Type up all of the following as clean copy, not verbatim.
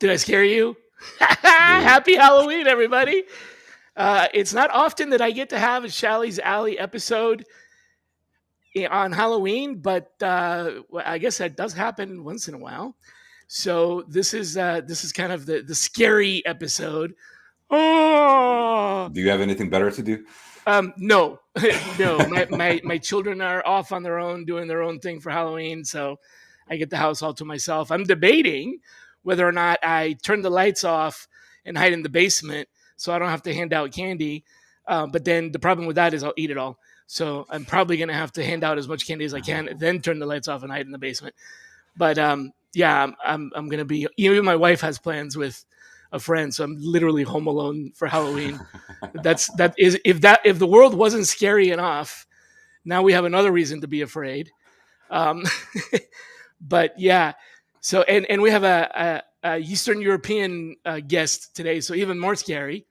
Did I scare you? Dude. Happy Halloween, everybody. It's not often that I get to have a Shally's Alley episode on Halloween, but I guess that does happen once in a while. So this is kind of the scary episode. Oh, Do you have anything better to do? no, no. My children are off on their own, doing their own thing for Halloween, so I get the house all to myself. I'm debating whether or not I turn the lights off and hide in the basement so I don't have to hand out candy. But then the problem with that is I'll eat it all. So I'm probably gonna have to hand out as much candy as I can, then turn the lights off and hide in the basement. But yeah, I'm gonna be. Even my wife has plans with a friend, so I'm literally home alone for Halloween. That is if the world wasn't scary enough, now we have another reason to be afraid. Um, but yeah, so and we have a Eastern European guest today, so even more scary.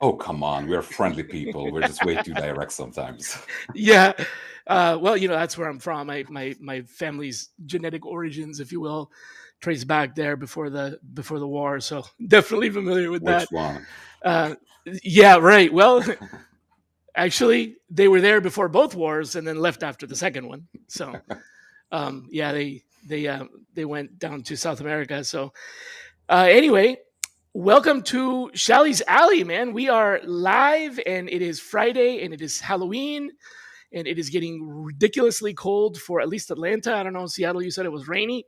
Oh, come on. We're friendly people. We're just way too direct sometimes. Yeah. Well, that's where I'm from. My family's genetic origins, if you will, trace back there before the war. So definitely familiar with Which that. one? Yeah, right. Well, actually, they were there before both wars and then left after the second one. So, yeah, they went down to South America. So, anyway, welcome to Shally's Alley, man. We are live, and it is Friday, and it is Halloween, and it is getting ridiculously cold for at least Atlanta. I don't know, Seattle, you said it was rainy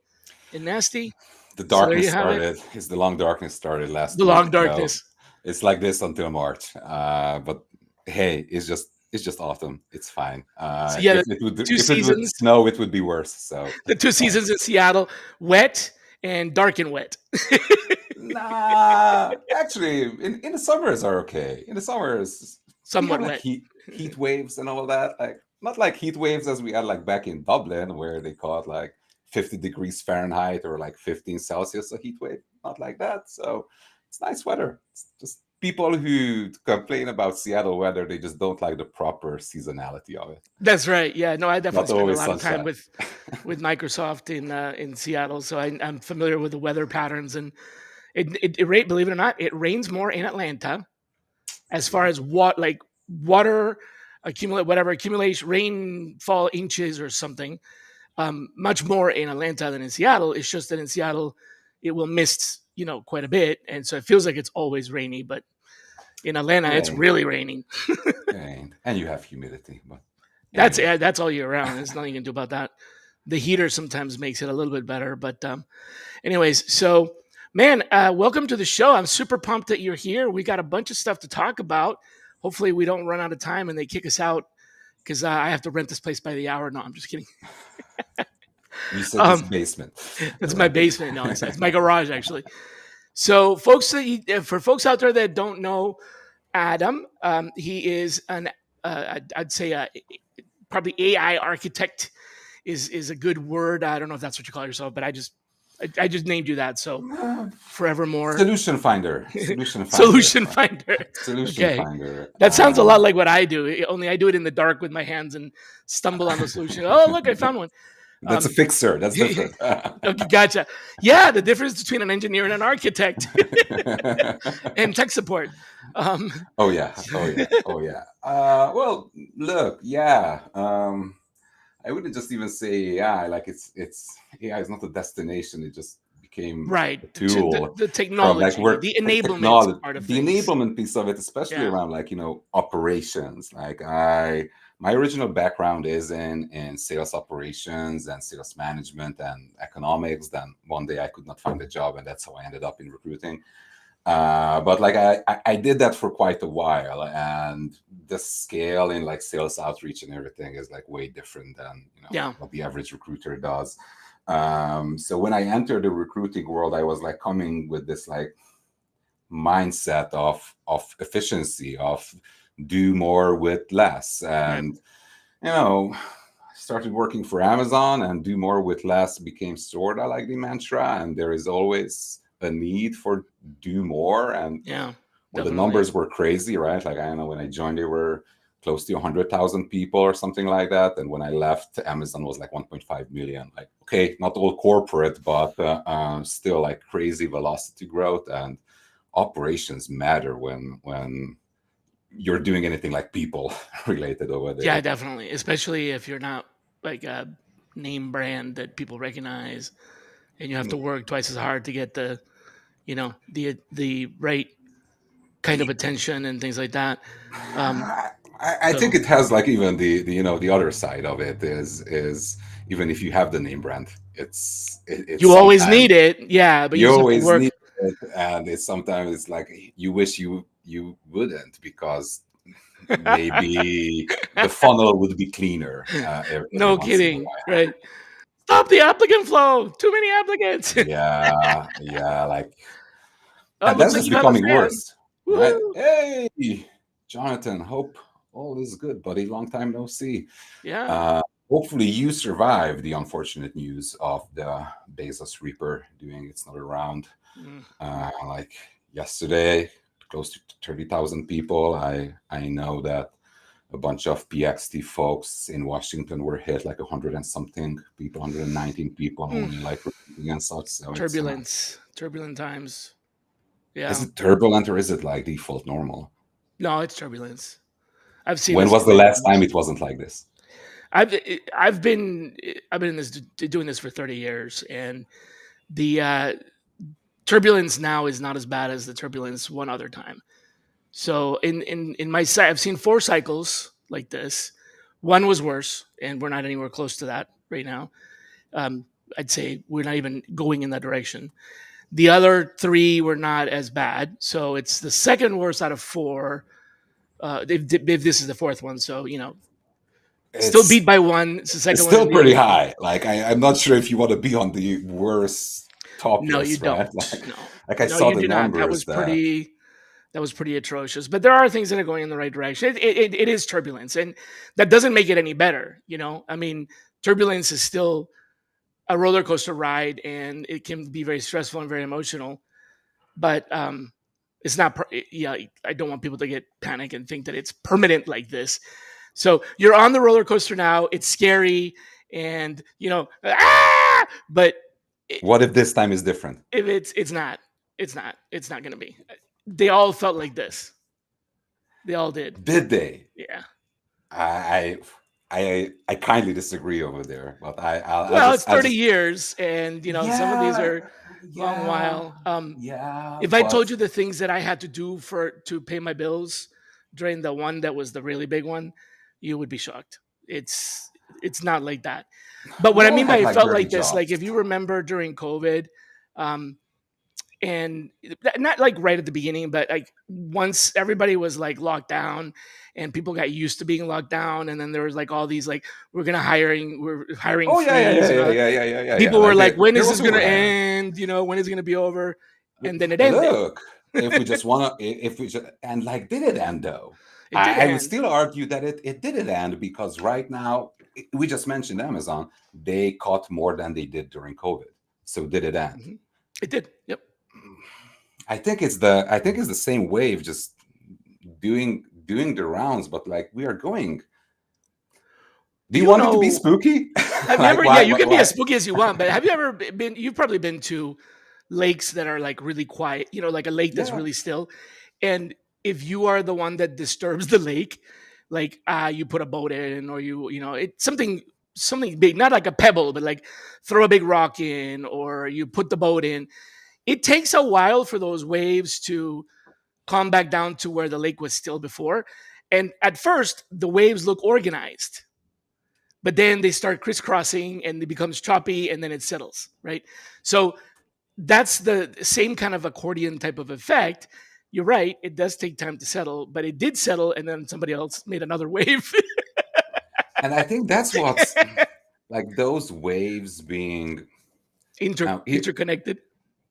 and nasty. The So there you darkness have it. started. It's the long darkness started last The week. long So darkness. it's like this until March. But hey, it's just autumn. It's fine. So yeah, If the it would two if it would seasons, snow, it would be worse. So the two it's fine. seasons in Seattle, wet and dark and wet. Nah, actually, in the summers are okay. In the summers, we Somewhat have like wet. heat waves and all that. Like not like heat waves as we had like back in Dublin, where they caught like 50 degrees Fahrenheit or like 15 Celsius a heat wave. Not like that. So it's nice weather. It's just people who complain about Seattle weather, they just don't like the proper seasonality of it. That's right. Yeah, no, I definitely Not spend a always lot of time sunshine. with Microsoft in Seattle, so I'm familiar with the weather patterns. And believe it or not, it rains more in Atlanta as far Yeah. as water accumulation rainfall inches or something. Much more in Atlanta than in Seattle. It's just that in Seattle it will mist quite a bit, and so it feels like it's always rainy. But in Atlanta, it's Yeah, really raining. and you have humidity, but That's anyways. yeah, that's all year round. There's nothing you can do about that. The heater sometimes makes it a little bit better, but anyways, so man, welcome to the show. I'm super pumped that you're here. We got a bunch of stuff to talk about. Hopefully, we don't run out of time and they kick us out because I have to rent this place by the hour. No, I'm just kidding. You said this Um, basement, that's my right? basement. No, it's my garage actually. So, for folks out there that don't know Adam, he is I'd say probably AI architect is a good word. I don't know if that's what you call yourself, but I just named you that. So forevermore, Solution finder. Solution finder. solution finder. Solution Okay, finder. that sounds a lot like what I do. Only I do it in the dark with my hands and stumble on the solution. Oh, look, I found one. That's a fixer. That's different. Okay, gotcha. Yeah, the difference between an engineer and an architect and tech support. Um, Oh yeah. Oh yeah. Oh yeah. Well, look, yeah. I wouldn't just even say AI. Like it's AI is not a destination. It just became right. a tool The from like technology, work the enablement technology, part of the things. enablement piece of it, especially Yeah. around like operations. Like my original background is in sales operations and sales management and economics. Then one day I could not find a job, and that's how I ended up in recruiting. But like I did that for quite a while, and the scale in like sales outreach and everything is like way different than Yeah. what the average recruiter does. So when I entered the recruiting world, I was like coming with this like mindset of efficiency, of do more with less, Right. and I started working for Amazon, and do more with less became sort of like the mantra, and there is always a need for do more. And Yeah. well, the Definitely. numbers were crazy, right? Like I don't know, when I joined, they were close to 100,000 people or something like that. And when I left, Amazon was like 1.5 million. Like, okay, not all corporate, but still like crazy velocity growth, and operations matter when you're doing anything like people related over Yeah, there. definitely. Especially if you're not like a name brand that people recognize, and you have to work twice as hard to get the, the right kind of attention and things like that. Um, I think so it has like even the other side of it is even if you have the name brand, it's you always need sometimes it, yeah, but you you just have to always need work. it, and it's sometimes it's like you wish you wouldn't, because maybe the funnel would be cleaner every No once in a kidding, while. right? Stop the applicant flow. Too many applicants. Yeah, like, Oh, and looks that's like just you have a becoming fan. worse, right? Woohoo! Hey, Jonathan, hope all is good, buddy. Long time no see. Yeah. Uh, Hopefully, you survived the unfortunate news of the Bezos Reaper doing its another round. Mm. Like yesterday, close to 30,000 people. I know that a bunch of PXT folks in Washington were hit, like 100 and something people, 119 people Mm. only, like reporting and such. So it's Turbulent times. is Yeah. it turbulent or is it like default normal? No, it's turbulence. I've seen When this was so the many last time times. it wasn't like this? I've I've been I've been in this doing this for 30 years, and the turbulence now is not as bad as the turbulence one other time. So in my site, I've seen 4 cycles like this. One was worse, and we're not anywhere close to that right now. Um, I'd say we're not even going in that direction. The other 3 were not as bad, so it's the second worst out of 4. If this is the 4th one, so still It's beat by one. It's the it's second one in still the pretty ocean. high. Like I'm not sure if you want to be on the worst top No, you list, right? don't. No, Like I no, saw you the do not. numbers that That was pretty atrocious. But there are things that are going in the right direction. It is turbulence, and that doesn't make it any better. I mean, turbulence is still a roller coaster ride, and it can be very stressful and very emotional. But it's not. Yeah, I don't want people to get panic and think that it's permanent like this. So you're on the roller coaster now. It's scary, and but what if this time is different? if it's not going to be. They all felt like this. They all did. Did they? Yeah. I I kindly disagree over there, but Well, it's I'll 30 just years, and some of these yeah, are long yeah, while. yeah, If I told but you the things that I had to do to pay my bills during the one that was the really big one, you would be shocked. It's not like that. But what we I all mean by had it like felt dirty like this, like jobs. if you remember during COVID, um, and not like right at the beginning, but like once everybody was like locked down and people got used to being locked down, and then there was like all these like we're hiring Oh yeah, yeah, yeah, freeze, and yeah, all, yeah, yeah, yeah, yeah, yeah. people were Like like, when there is was this gonna overhang. end? When is it gonna be over? And then it ended. Look, if we just wanna, if we just, and like, did it end though? It did I would end. still argue that it didn't end, because right now we just mentioned Amazon. They cut more than they did during COVID. So did it end? Mhm. It did. Yep. I think it's the same wave, just doing the rounds, but like we are going. Do you You want me to be know, spooky? have you Like ever? Yeah, why you why can be as why? spooky as you want, but have you ever been? You've probably been to lakes that are like really quiet. Like a lake that's Yeah. really still. And if you are the one that disturbs the lake, like you put a boat in, or it's something big, not like a pebble, but like throw a big rock in, or you put the boat in. It takes a while for those waves to calm back down to where the lake was still before. And at first, the waves look organized, but then they start crisscrossing and it becomes choppy, and then it settles, right? So that's the same kind of accordion type of effect. You're right. It does take time to settle, but it did settle, and then somebody else made another wave. And I think that's what's like those waves being Interconnected.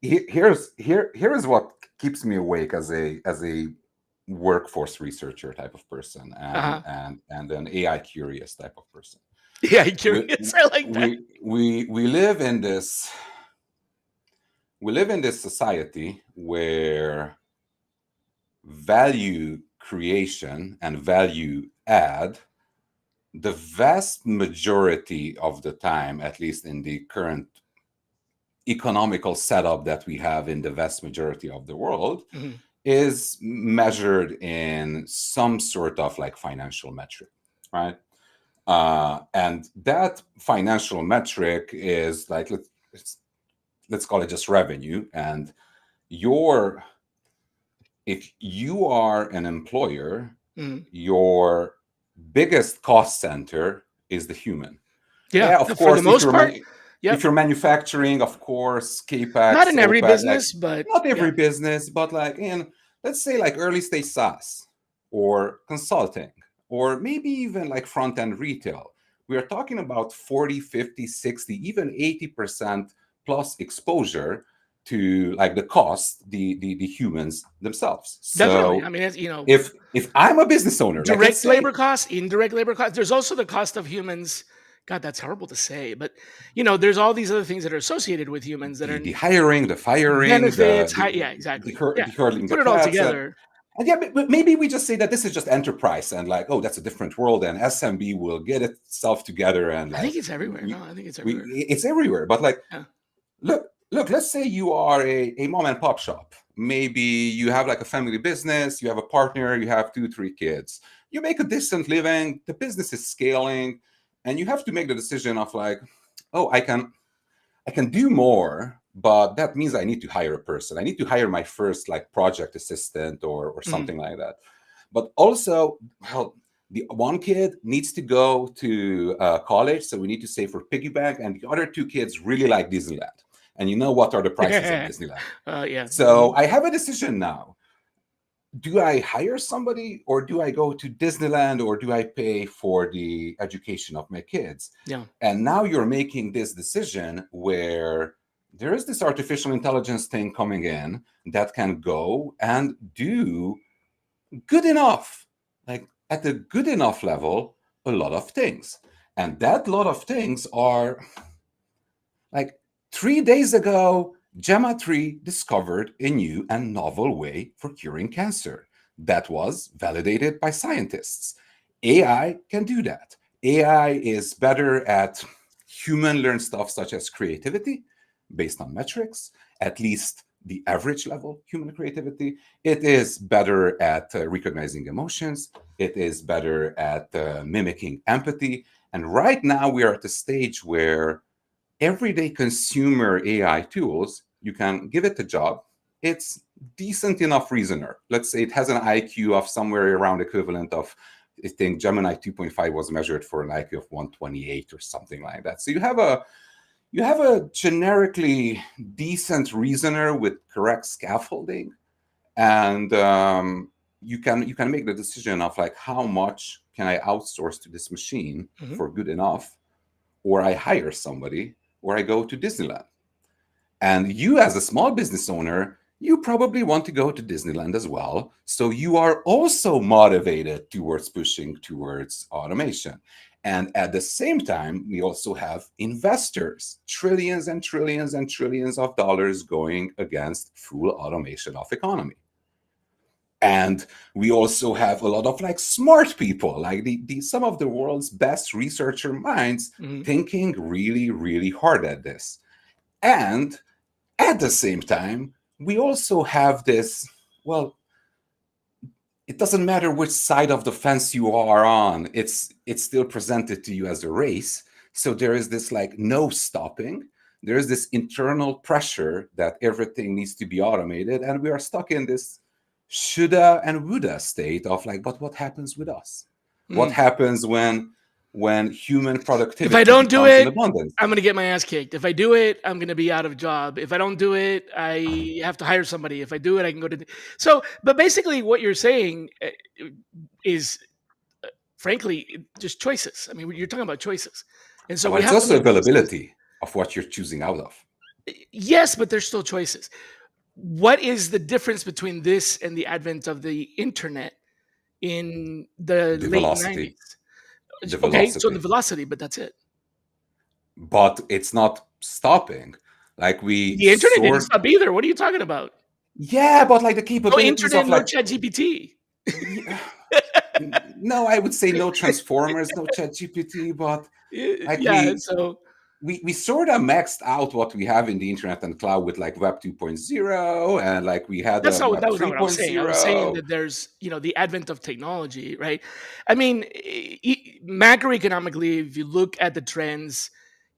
here is what keeps me awake as a workforce researcher type of person, Uh-huh. and an AI curious type of person. Yeah, I'm We curious. I like that. we live in this society where value creation and value add, the vast majority of the time, at least in the current economical setup that we have in the vast majority of the world, Mhm. is measured in some sort of like financial metric, right? And that financial metric is like, let's call it just revenue. And your if you are an employer, Mhm. your biggest cost center is the human. Yeah, Yeah, of for the course, most part. if Yep. you're manufacturing, of course, Not capex, in every opex, like business, but not yeah. every business, but like in, let's say, like early stage SaaS or consulting, or maybe even like front end retail, we are talking about 40, 50, 60, even 80% plus exposure to like the cost, the humans themselves. Definitely. So I mean, it's, if I'm a business owner, like let's direct say labor costs, indirect labor costs. There's also the cost of humans. God, that's horrible to say, but there's all these other things that are associated with humans that are the hiring, the firing, benefits. Yeah, exactly. Yeah, the you hurling the put it all cats, together. and yeah, but maybe we just say that this is just enterprise, and like, oh, that's a different world, and SMB will get itself together, and I think like it's everywhere. No, I think it's we everywhere. it's everywhere. But like, Yeah. look, let's say you are a mom and pop shop. Maybe you have like a family business, you have a partner, you have 2, 3 kids, you make a decent living, the business is scaling, and you have to make the decision of like, oh, I can do more, but that means I need to hire a person. I need to hire my first like project assistant or Mhm. something like that. But also, well, the one kid needs to go to college, so we need to save for piggy bank, and the other 2 kids really like Disneyland. And you know what are the prices at Disneyland? Yeah. So I have a decision now. Do I hire somebody, or do I go to Disneyland, or do I pay for the education of my kids? Yeah. And now you're making this decision where there is this artificial intelligence thing coming in that can go and do good enough, like at a good enough level, a lot of things. And that lot of things are like 3 days ago, Gemma 3 discovered a new and novel way for curing cancer that was validated by scientists. AI can do that. AI is better at human learned stuff such as creativity based on metrics, at least the average level human creativity. It is better at recognizing emotions. It is better at mimicking empathy. And right now, we are at the stage where everyday consumer AI tools, you can give it a job. It's decent enough reasoner. Let's say it has an IQ of somewhere around equivalent of, I think Gemini 2.5 was measured for an IQ of 128 or something like that. So you have a generically decent reasoner with correct scaffolding, and you can make the decision of like how much can I outsource to this machine Mhm. for good enough, or I hire somebody, or I go to Disneyland. And you, as a small business owner, you probably want to go to Disneyland as well. So you are also motivated towards pushing towards automation. And at the same time, we also have investors, trillions and trillions and trillions of dollars going against full automation of economy. And we also have a lot of like smart people, like the some of the world's best researcher minds Mhm. thinking really, really hard at this. And at the same time, we also have this, well, it doesn't matter which side of the fence you are on, it's still presented to you as a race. So there is this like no stopping. There is this internal pressure that everything needs to be automated, and we are stuck in this shoulda and woulda state of like, but what happens with us? What Mm. happens when human If I productivity don't do becomes an it, abundance? I'm gonna get my ass kicked. If I do it, I'm gonna be out of job. If I don't do it, I have to hire somebody. If I do it, I can go to. So, but basically, what you're saying is, frankly, just choices. I mean, you're talking about choices, and so Well, we it's have to also make choices. availability of what you're choosing out of. Yes, but there's still choices. What is the difference between this and the advent of the internet in the The late velocity, 90s? the Okay, so the velocity. velocity, but that's it. But it's not stopping. Like we The internet didn't soared. stop either. What are you talking about? Yeah, but like the No capabilities internet, of no like, chat GPT. Yeah. No, I would say no transformers, no chat GPT, but like Yeah, so we sort of maxed out what we have in the internet and cloud with like web 2.0, and like we had a that web was not what I was saying. I was saying 3.0. that there's, the advent of technology, right? I mean, macroeconomically, if you look at the trends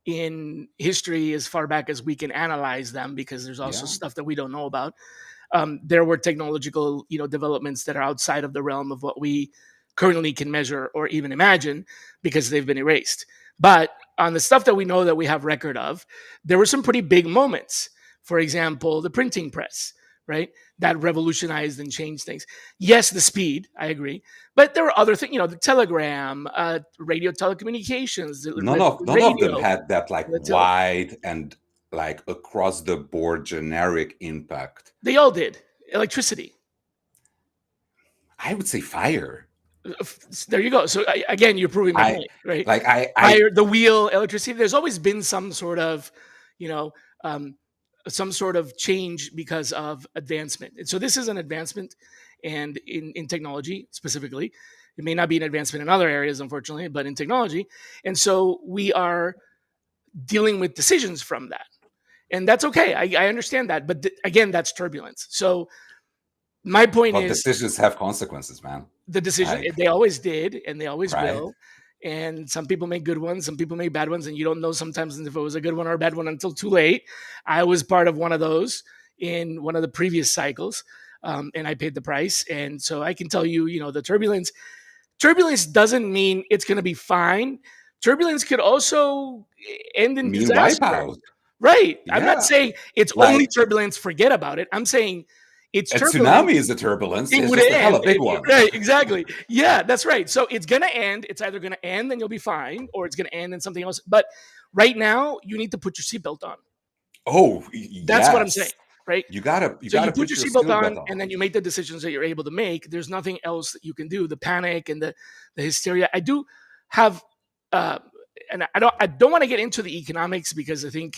in history as far back as we can analyze them, because there's also Yeah. stuff that we don't know about, there were technological, developments that are outside of the realm of what we currently can measure or even imagine because they've been erased. But on the stuff that we know that we have record of, there were some pretty big moments. For example, the printing press, right? That revolutionized and changed things. Yes, the speed, I agree. But there were other things, the telegram, radio telecommunications, None of them radio. had that like The tele- wide and like across the board generic impact. they all did. Electricity. I would say fire. There you go. So again, you're proving my I point, right? like I Fire, the wheel, electricity. There's always been some sort of, you know, um, some sort of change because of advancement. And so this is an advancement, and in technology specifically, it may not be an advancement in other areas, unfortunately, but in technology. And so we are dealing with decisions from that, and that's okay. I understand that, but again, that's turbulence. So my point but is, decisions have consequences, man. the decision, Like they always did and they always right. will. And some people make good ones, some people make bad ones, and you don't know sometimes if it was a good one or a bad one until too late. I was part of one of those in one of the previous cycles, and I paid the price. And so I can tell you, the turbulence doesn't mean it's going to be fine. Turbulence could also end in Mean disaster. wipeout. Right. I'm not Yeah. saying it's only Like turbulence, forget about it. I'm saying it's a turbulence, tsunami is a turbulence. it It's would just a end. hella big one. Right, exactly. Yeah, that's right. So it's going to end. It's either going to end and you'll be fine, or it's going to end in something else. But right now, you need to put your seatbelt on. Oh That's what I'm saying, yes. right? You So you gotta put put your your seatbelt skill on, bet and on. then you make the decisions that you're able to make. There's nothing else that you can do. The panic and the hysteria. I do have, uh, and I don't want to get into the economics because I think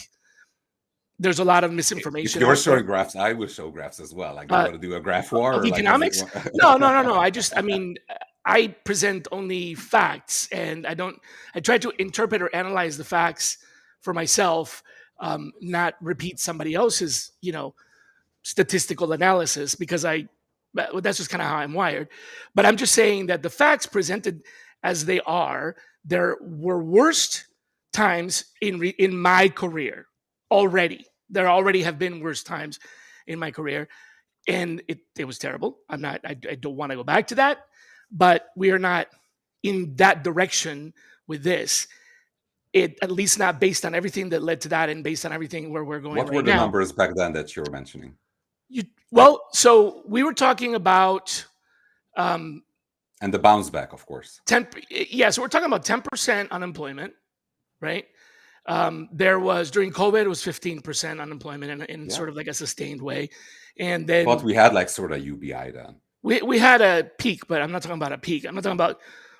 there's a lot of If misinformation you're out there. showing graphs, I will show graphs as well. Like, do you Uh, want to do a graph war of or like is it economics? one? No, no, no, no. I mean, I present only facts, and I don't. I try to interpret or analyze the facts for myself, not repeat somebody else's, statistical analysis because that's just kind of how I'm wired. But I'm just saying that the facts presented as they are, there were worst times in my career already. There already have been worse times in my career, and it was terrible. I don't want to go back to that, but we are not in that direction with this. It, at least not based on everything that led to that, and based on everything where we're going What were right the now. numbers back then that you were mentioning? You Like, well, so we were talking about um, and the bounce back, of course. 10. Yeah, so we're talking about 10% unemployment, right? There was during COVID, it was 15% unemployment in Yeah. sort of like a sustained way, and But then we had like sort of UBI then. we had a peak, but I'm not talking about a peak. I'm not talking about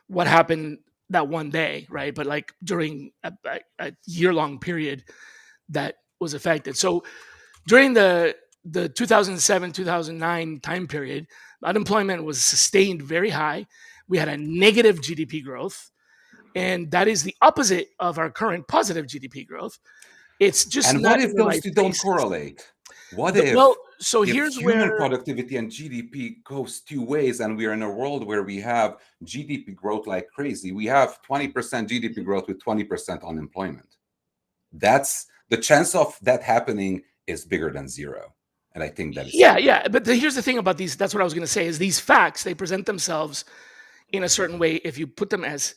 what happened that one day, right? But like during a year long period that was affected. So during the 2007 2009 time period, unemployment was sustained very high. We had a negative GDP growth, and that is the opposite of our current positive GDP growth. It's just And what not in if the those right two don't places. correlate? What Well, if so here's human where productivity and GDP goes two ways and we're in a world where we have GDP growth like crazy? We have 20% GDP growth with 20% unemployment. That's the chance of that happening is bigger than zero. And I think that is yeah, scary. yeah. But here's the thing about these. That's what I was going to say. Is these facts, they present themselves in a certain way. If you put them as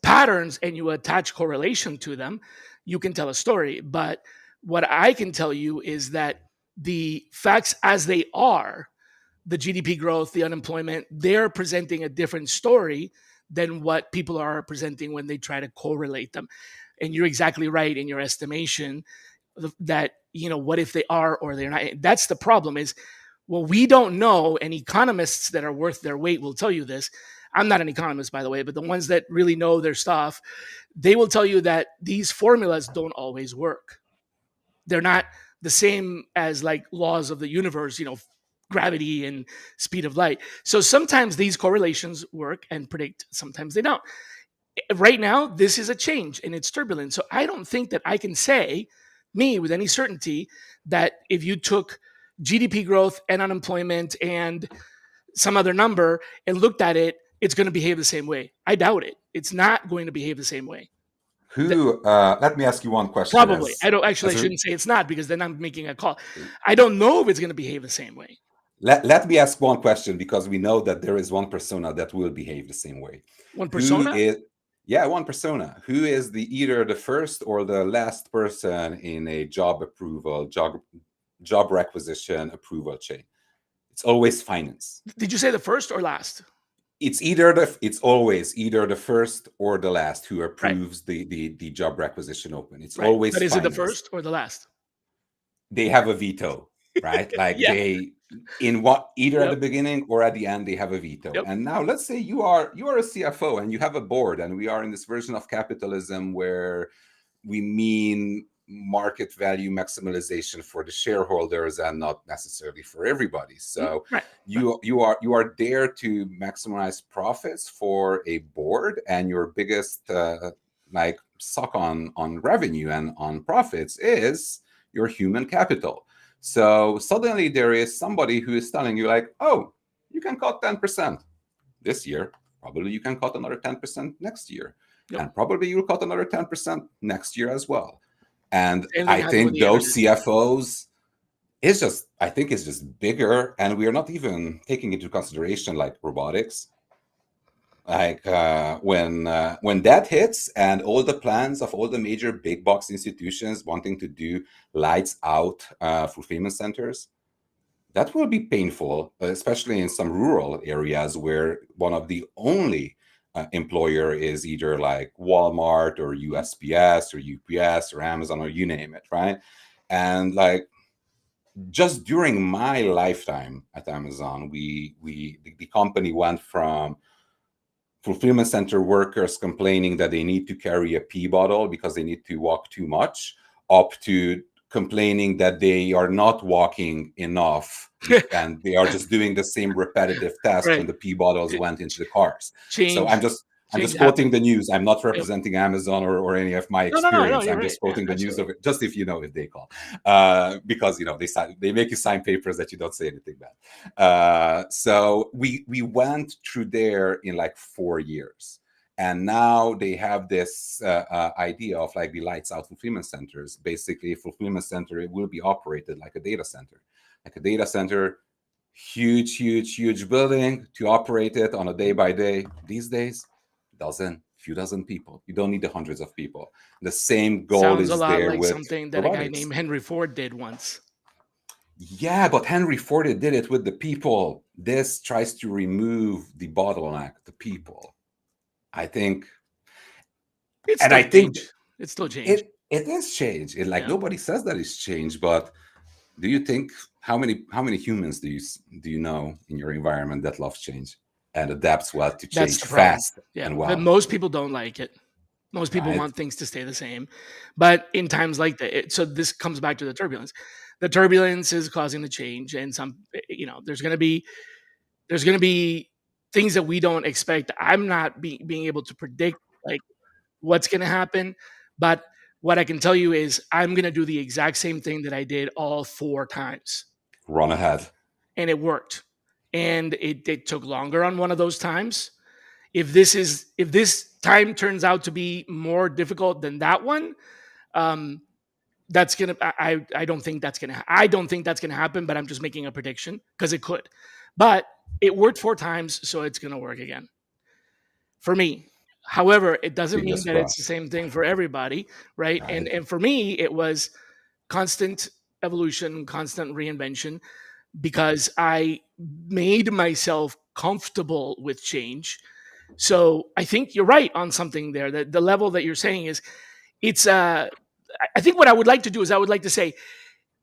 patterns and you attach correlation to them, you can tell a story. But what I can tell you is that the facts as they are, the GDP growth, the unemployment, they're presenting a different story than what people are presenting when they try to correlate them. And you're exactly right in your estimation that, what if they are or they're not. That's the problem is, well, we don't know, and economists that are worth their weight will tell you this. I'm not an economist, by the way, but the ones that really know their stuff, they will tell you that these formulas don't always work. They're not the same as like laws of the universe, gravity and speed of light. So sometimes these correlations work and predict, sometimes they don't. Right now, this is a change and it's turbulent. So I don't think that I can say, me, with any certainty, that if you took GDP growth and unemployment and some other number and looked at it, it's going to behave the same way. I doubt it. It's not going to behave the same way. Who? Let me ask you one question. Probably. I don't actually, I As a, shouldn't say it's not, because then I'm making a call. I don't know if it's going to behave the same way. let me ask one question, because we know that there is one persona that will behave the same way. One Who persona? is? Yeah, one persona. Who is the either the first or the last person in a job approval, job requisition approval chain? It's always finance. Did you say the first or last? It's always either the first or the last who Right. approves the job requisition open. It's Right. always But is it the finance. first or the last? They have a veto, right? Like Yeah. they in what either at Yep. the beginning or at the end they have a veto. Yep. And now let's say you are a CFO and you have a board, and we are in this version of capitalism where we mean market value maximization for the shareholders and not necessarily for everybody. So Right. you are there to maximize profits for a board, and your biggest like suck on revenue and on profits is your human capital. So suddenly there is somebody who is telling you like, oh, you can cut 10% this year. Probably you can cut another 10% next year. Yep. And probably you'll cut another 10% next year as well. And Same thing I happened with think the those energy. CFOs I think it's just bigger. And we are not even taking into consideration like robotics. Like when that hits, and all the plans of all the major big box institutions wanting to do lights out fulfillment centers, that will be painful, especially in some rural areas where one of the only employer is either like Walmart or USPS or UPS or Amazon or you name it, right? And like just during my lifetime at Amazon, the company went from fulfillment center workers complaining that they need to carry a pee bottle because they need to walk too much, up to complaining that they are not walking enough and they are just doing the same repetitive task when Right. the pee bottles went into the cars. So Change. I'm Change just quoting happens. the news. I'm not Yep. representing Amazon or any of my No, no, no, no. experience. You're I'm right. just Yeah, quoting the news absolutely. of it, just if you know if they call, because they make you sign papers that you don't say anything bad. So we went through there in like 4 years. And now they have this idea of like the lights out fulfillment centers. Basically, a fulfillment center, it will be operated like a data center. Like a data center, huge building to operate it on a day by day. These days, few dozen people. You don't need the hundreds of people. The same goal Sounds a is lot there like with something that a guy robotics. named Henry Ford did once. Yeah, but Henry Ford did it with the people. This tries to remove the bottleneck, the people. I think, It's and still I think change. It's still change. it is change. Like Yeah. nobody says that it's change, but do you think how many humans do you know in your environment that loves change and adapts well to That's change the problem. fast Yeah. and But well, most people don't like it. Most people right? want things to stay the same. But in times like that, so this comes back to the turbulence. The turbulence is causing the change, and there's going to be things that we don't expect. I'm not being able to predict like what's going to happen, but what I can tell you is I'm going to do the exact same thing that I did all 4 times, Run ahead. and it worked. And it took longer on one of those times. If this time turns out to be more difficult than that one, um, that's gonna. I don't think that's gonna. I don't think that's gonna happen. But I'm just making a prediction because it could. But it worked 4 times, so it's gonna work again for me. However, it doesn't mean Fingers that it's the crossed. same thing for everybody, right? And Right. and for me, it was constant evolution, constant reinvention, because I made myself comfortable with change. So I think you're right on something there. That the level that you're saying is it's I think what I would like to do is I would like to say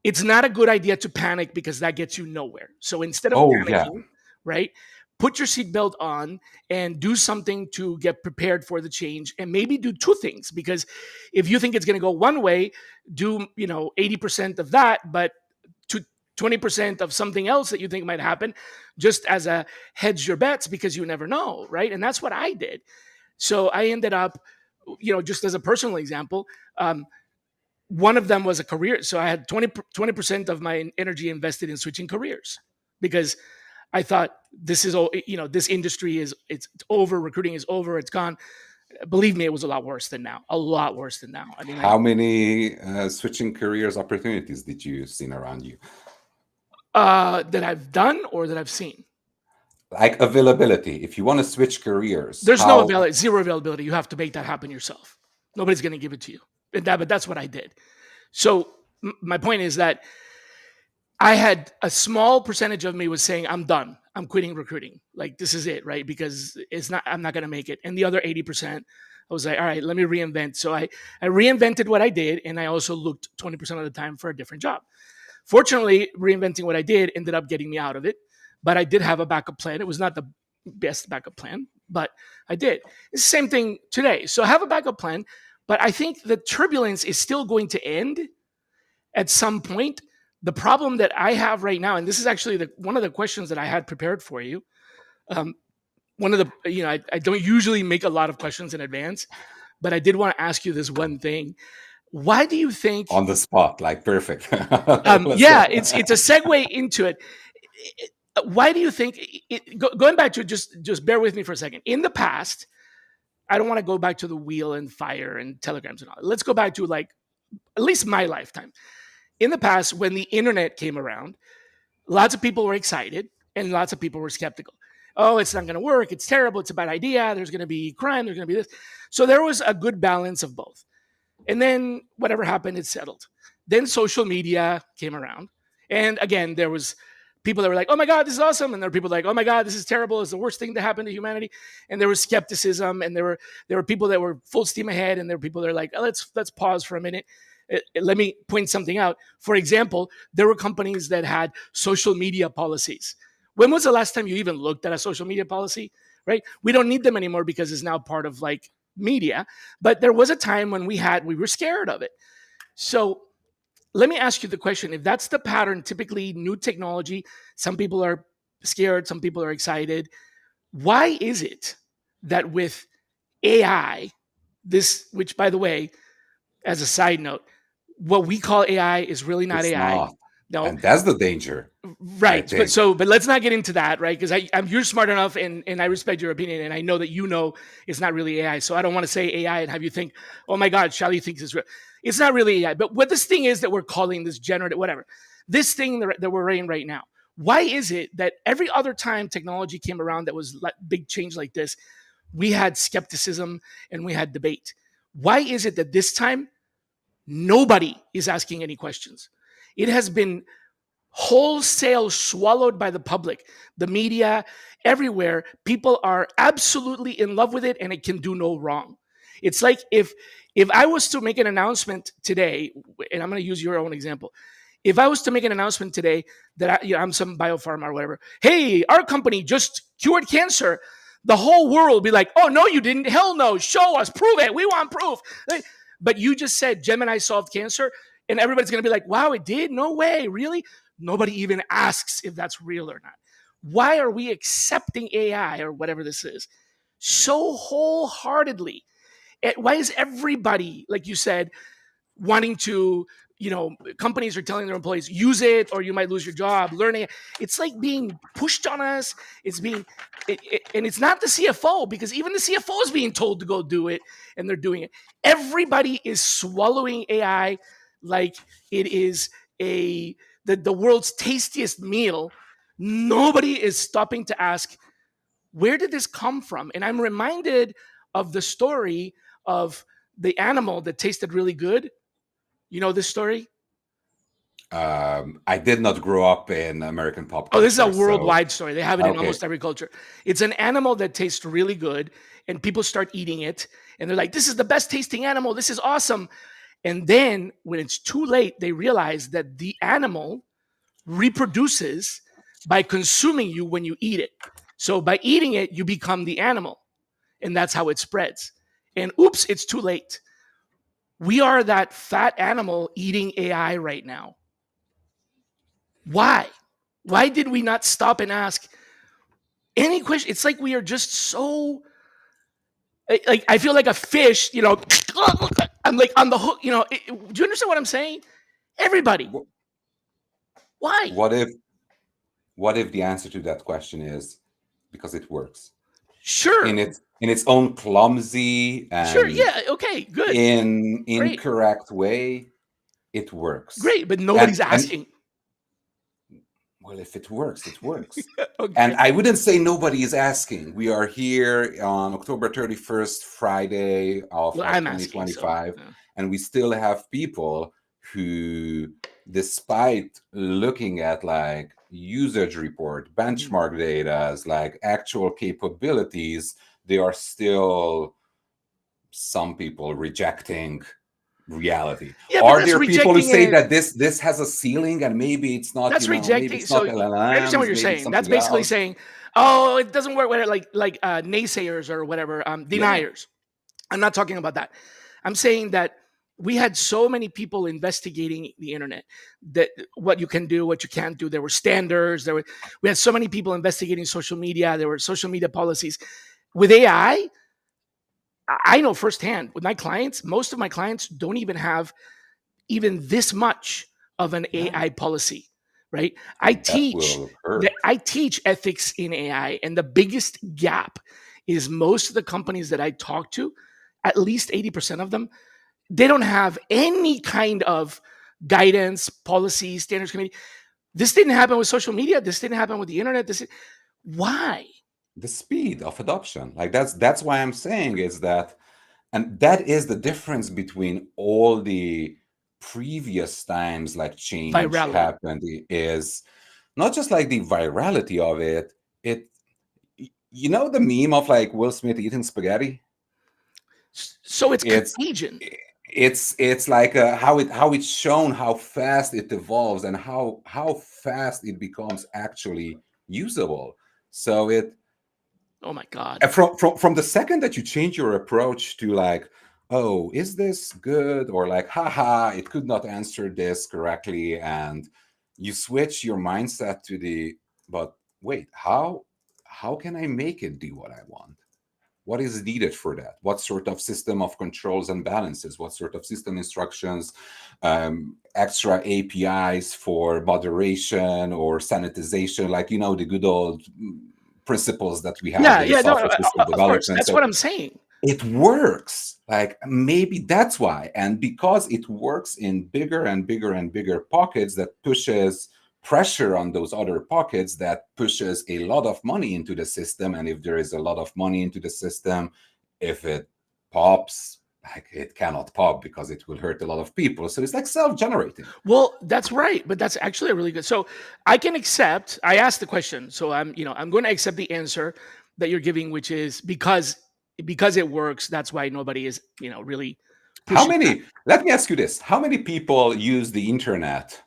it's not a good idea to panic because that gets you nowhere. So instead of Oh yeah. panicking, right, put your seatbelt on and do something to get prepared for the change, and maybe do two things. Because if you think it's going to go one way, do 80% of that, but to 20% of something else that you think might happen, just as a hedge your bets, because you never know, right? And that's what I did. So I ended up, just as a personal example, one of them was a career. So I had 20% of my energy invested in switching careers, because I thought this is, this industry it's over. Recruiting is over. It's gone. Believe me, it was a lot worse than now. A lot worse than now. I mean, How many switching careers opportunities did you see around you? that I've done or that I've seen. Like availability. If you want to switch careers, There's no how zero availability. You have to make that happen yourself. Nobody's going to give it to you. But that's what I did. So my point is that I had a small percentage of me was saying, I'm done. I'm quitting recruiting. Like, this is it, right? Because I'm not going to make it. And the other 80%, I was like, all right, let me reinvent. So I reinvented what I did. And I also looked 20% of the time for a different job. Fortunately, reinventing what I did ended up getting me out of it. But I did have a backup plan. It was not the best backup plan, but I did. It's the same thing today. So I have a backup plan, but I think the turbulence is still going to end at some point. The problem that I have right now, and this is actually one of the questions that I had prepared for you. One of the, I don't usually make a lot of questions in advance, but I did want to ask you this one thing. Why do you think? On the spot, like perfect. Yeah, it's a segue into it. Why do you think? Going back to just bear with me for a second. In the past, I don't want to go back to the wheel and fire and telegrams and all. Let's go back to like at least my lifetime. In the past, when the internet came around, lots of people were excited and lots of people were skeptical. Oh, it's not going to work. It's terrible. It's a bad idea. There's going to be crime. There's going to be this. So there was a good balance of both. And then whatever happened, it settled. Then social media came around. And again, there was people that were like, oh my God, this is awesome. And there were people like, oh my God, this is terrible. It's the worst thing to happen to humanity. And there was skepticism. And there were people that were full steam ahead. And there were people that were like, oh, let's pause for a minute. Let me point something out. For example, there were companies that had social media policies. When was the last time you even looked at a social media policy? Right? We don't need them anymore because it's now part of like media. But there was a time when we were scared of it. So let me ask you the question. If that's the pattern, typically new technology, some people are scared, some people are excited. Why is it that with AI, which by the way, as a side note, what we call AI is really not It's AI. not. No, And that's the danger. right. But let's not get into that, right? Because you're smart enough, and I respect your opinion, and I know that it's not really AI. So I don't want to say AI and have you think, oh my God, Shally thinks it's real. It's not really AI. But what this thing is that we're calling this generative, whatever, this thing that we're in right now. Why is it that every other time technology came around that was like big change like this, we had skepticism and we had debate? Why is it that this time nobody is asking any questions? It has been wholesale swallowed by the public, the media, everywhere. People are absolutely in love with it, and it can do no wrong. It's like if I was to make an announcement today, and I'm going to use your own example. If I was to make an announcement today that I'm some biopharma or whatever, hey, our company just cured cancer, the whole world will be like, oh, no, you didn't. Hell no. Show us. Prove it. We want proof. But you just said Gemini solved cancer, and everybody's going to be like, wow, it did? No way. Really? Nobody even asks if that's real or not. Why are we accepting AI or whatever this is so wholeheartedly? Why is everybody, like you said, wanting to, companies are telling their employees, use it or you might lose your job, learning it. It's like being pushed on us. And it's not the CFO, because even the CFO is being told to go do it, and they're doing it. Everybody is swallowing AI like it is the world's tastiest meal. Nobody is stopping to ask, where did this come from? And I'm reminded of the story of the animal that tasted really good. You know this story? I did not grow up in American pop Oh, this is a culture, so worldwide story. They have it in okay. almost every culture. It's an animal that tastes really good, and people start eating it, and they're like, this is the best tasting animal. This is awesome. And then when it's too late, they realize that the animal reproduces by consuming you when you eat it. So by eating it, you become the animal, and that's how it spreads. And oops, it's too late. We are that fat animal eating AI right now. Why? Why did we not stop and ask any question? It's like we are just so like I feel like a fish, I'm like on the hook, do you understand what I'm saying? Everybody. Wh- Why? What if what if the answer to that question is because it works Sure. in its own clumsy Sure. and Yeah. Okay. Good. in Great. incorrect way? It works. Great. But And nobody's asking. well, if it works, it works. And Okay. I wouldn't say nobody is asking. We are here on October 31st, Friday Well, of I'm asking. So 2025, and we still have people who, despite looking at like usage report, benchmark data, like actual capabilities, they are still some people rejecting reality. yeah, but Are that's there people who rejecting say it. that this has a ceiling and maybe it's not, That's maybe rejecting. it's So not I understand what LLMs, you're maybe it's saying. That's something basically else? saying, oh, it doesn't work. Whatever, like naysayers or whatever, Yeah, deniers. I'm not talking about that. I'm saying that we had so many people investigating the internet, that what you can do, what you can't do. There were standards. We had so many people investigating social media. There were social media policies. With AI, I know firsthand with my clients, most of my clients don't even have even this much of an yeah, AI policy, right? and that will hurt. I teach ethics in AI, and the biggest gap is most of the companies that I talk to, at least 80% of them, they don't have any kind of guidance, policy, standards committee. This didn't happen with social media. This didn't happen with the internet. Why? The speed of adoption, like that's why I'm saying is that, and that is the difference between all the previous times like change Virality. happened, is not just like the virality of it. It You know the meme of like Will Smith eating spaghetti? So it's It's contagion. it's like how it's shown how fast it evolves and how fast it becomes actually usable. So it Oh my God. from the second that you change your approach to like, oh, is this good, or like, haha, it could not answer this correctly, and you switch your mindset to the, but wait, how can I make it do what I want? What is needed for that? What sort of system of controls and balances? What sort of system instructions? Extra APIs for moderation or sanitization, like the good old principles that we have Yeah, in yeah, no, software system of course. development. That's what So I'm saying. it works. Like maybe that's why, and because it works in bigger and bigger and bigger pockets, that pushes pressure on those other pockets, that pushes a lot of money into the system. And if there is a lot of money into the system, if it pops, like it cannot pop because it will hurt a lot of people. So it's like self-generating. Well, that's right, but that's actually a really good. So I can accept. I asked the question, so I'm going to accept the answer that you're giving, which is because it works. That's why nobody is, really How pushing back. many, let me ask you this, how many people use the internet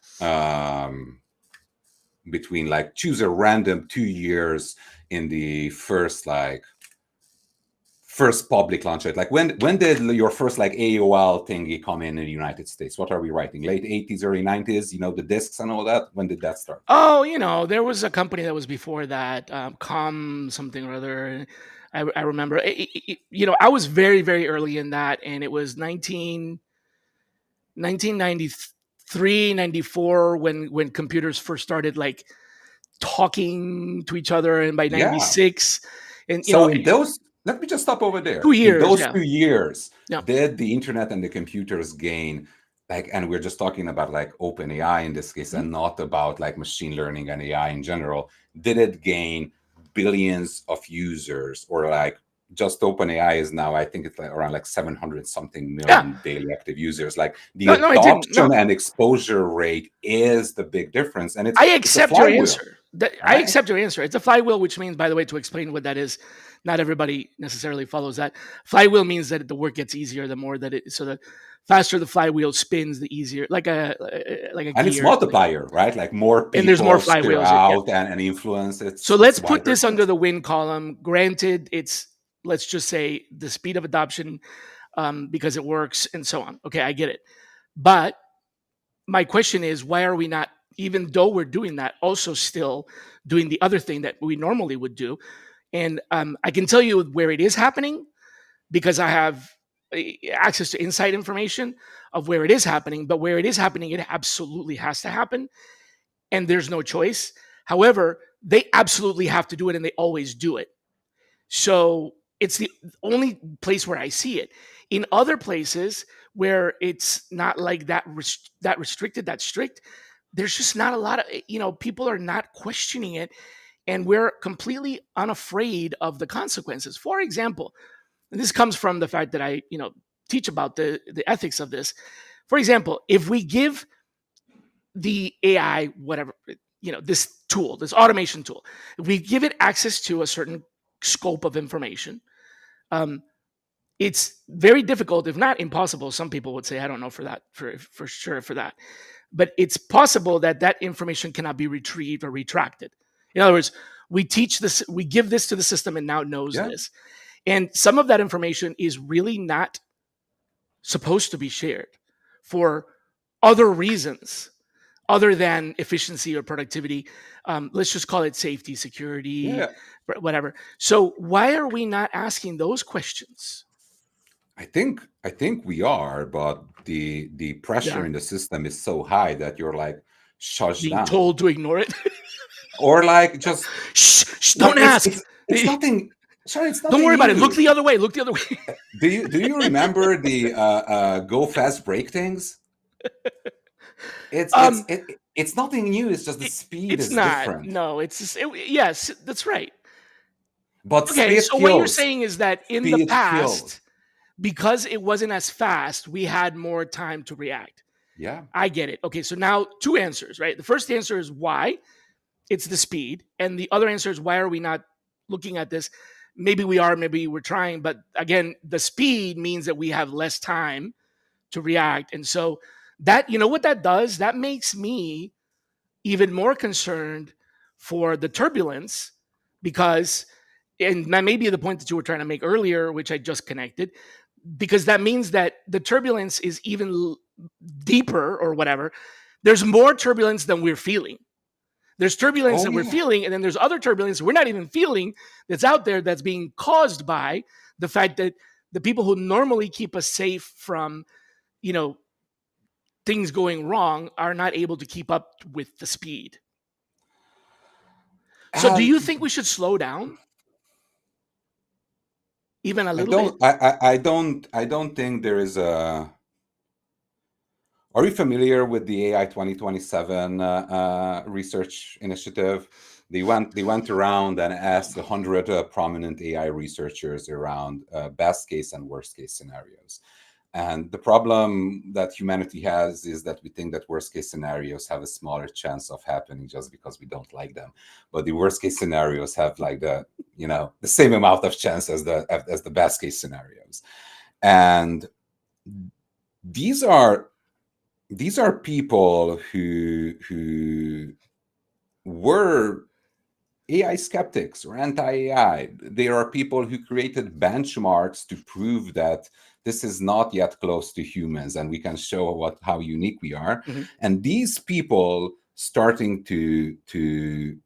between, like, choose a random 2 years in the first public launch it, like when did your first like AOL thingy come in the United States? What are we writing, late 80s, early 90s, the discs and all that? When did that start? Oh, there was a company that was before that, Com something or other. I remember. I was very very early in that, and it was 1993, 94 when computers first started like talking to each other, and by Yeah. 96, and So in those, let me just stop over two there. In years, those yeah, 2 years, yeah. did the internet and the computers gain, like, and we're just talking about like open AI in this case Mhm. and not about like machine learning and AI in general, did it gain billions of users, or like just open AI is now, I think it's like around like 700 something Yeah. million daily active users. Like the No, it didn't. No, adoption and exposure rate is the big difference. And I it's a accept your flywheel, answer. I right? accept your answer. It's a flywheel, which means, by the way, to explain what that is, not everybody necessarily follows that. Flywheel means that the work gets easier the more that so the faster the flywheel spins, the easier, like a And it's gear. multiplier, right? Like more And there's more people share flywheels. Yeah. out and influence. So It's let's put wider. this under the win column. Granted, it's, let's just say, the speed of adoption, because it works and so on. Okay, I get it. But my question is, why are we not even though we're doing that, also still doing the other thing that we normally would do. And I can tell you where it is happening because I have access to inside information of where it is happening. But where it is happening, it absolutely has to happen, and there's no choice. However, they absolutely have to do it, and they always do it. So it's the only place where I see it. In other places where it's not like that, that restricted, that strict, there's just not a lot of, people are not questioning it, and we're completely unafraid of the consequences. For example, and this comes from the fact that I, teach about the ethics of this. For example, if we give the AI, whatever, this tool, this automation tool, if we give it access to a certain scope of information, um, it's very difficult, if not impossible. Some people would say, I don't know for that, for sure for that, but it's possible that that information cannot be retrieved or retracted. In other words, we teach this, we give this to the system, and now it knows Yeah. this. And some of that information is really not supposed to be shared for other reasons other than efficiency or productivity. Let's just call it safety, security, Yeah. whatever. So why are we not asking those questions? I think we are, but the pressure Yeah, in the system is so high that you're like shut being down, told to ignore it. or like just Shh, like don't ask. it's nothing. Sorry, it's Don't nothing worry about it. Look new. the other way. Look the other way. Do you remember the go fast break things? It's it's um, it, it's nothing new. It's just the it, speed it's is not. different, No, it's just, yes, that's right. but Okay, speed so what you're kills. saying is that in the Speed kills. past, because it wasn't as fast, we had more time to react. Yeah. I get it. Okay, so now two answers, right? The first answer is why. It's the speed. And the other answer is why are we not looking at this? Maybe we are, maybe we're trying, but again, the speed means that we have less time to react. And so that, what that does? That makes me even more concerned for the turbulence because, and that may be the point that you were trying to make earlier, which I just connected, because that means that the turbulence is even deeper or whatever. There's more turbulence than we're feeling. There's turbulence Oh that we're yeah. feeling, and then there's other turbulence we're not even feeling that's out there that's being caused by the fact that the people who normally keep us safe from, you know, things going wrong are not able to keep up with the speed. So do you And think we should slow down even a I little bit? don't. I don't think there is a. Are you familiar with the AI 2027 research initiative? They went around and asked 100 prominent AI researchers around best case and worst case scenarios. And the problem that humanity has is that we think that worst case scenarios have a smaller chance of happening just because we don't like them. But the worst case scenarios have like the same amount of chance as the best case scenarios. And these are these are people who were AI skeptics or anti-AI. There are people who created benchmarks to prove that this is not yet close to humans, and we can show how unique we are. Mhm. And these people starting to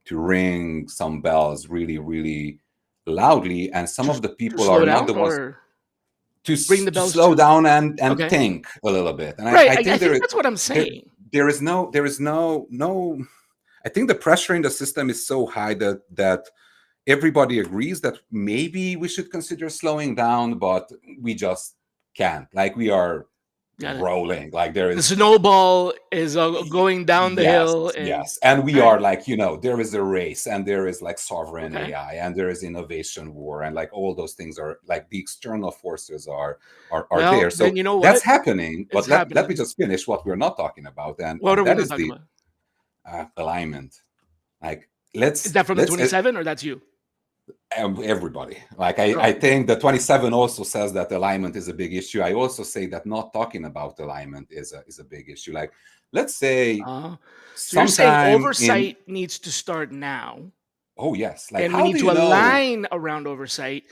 ring some bells really, really loudly, and some of Just the to people slow are not the down ones or to ring the to bells slow too? down and Okay. think a little bit. And I, Right. I I think think that's what I'm there saying. there is no. I think the pressure in the system is so high that everybody agrees that maybe we should consider slowing down, but we just can't. Like we are Got it. rolling. Like there The is. snowball is going down the Yes, hill, and yes. And we all right. are like, there is a race, and there is like sovereign Okay. AI, and there is innovation war, and like all those things are like the external forces are Well, there. then So you know that's what? happening. It's But let me happening. just finish what we're not talking about, and What are we that not is talking the about? alignment. Like Is let's that from the let's 27 or that's you? everybody. Like I Oh, think the 27 also says that alignment is a big issue. I also say that not talking about alignment is a big issue. Like let's say uh, so you're saying sometime in. oversight needs to start now, Oh yes, like and we how need do to you know? align around oversight.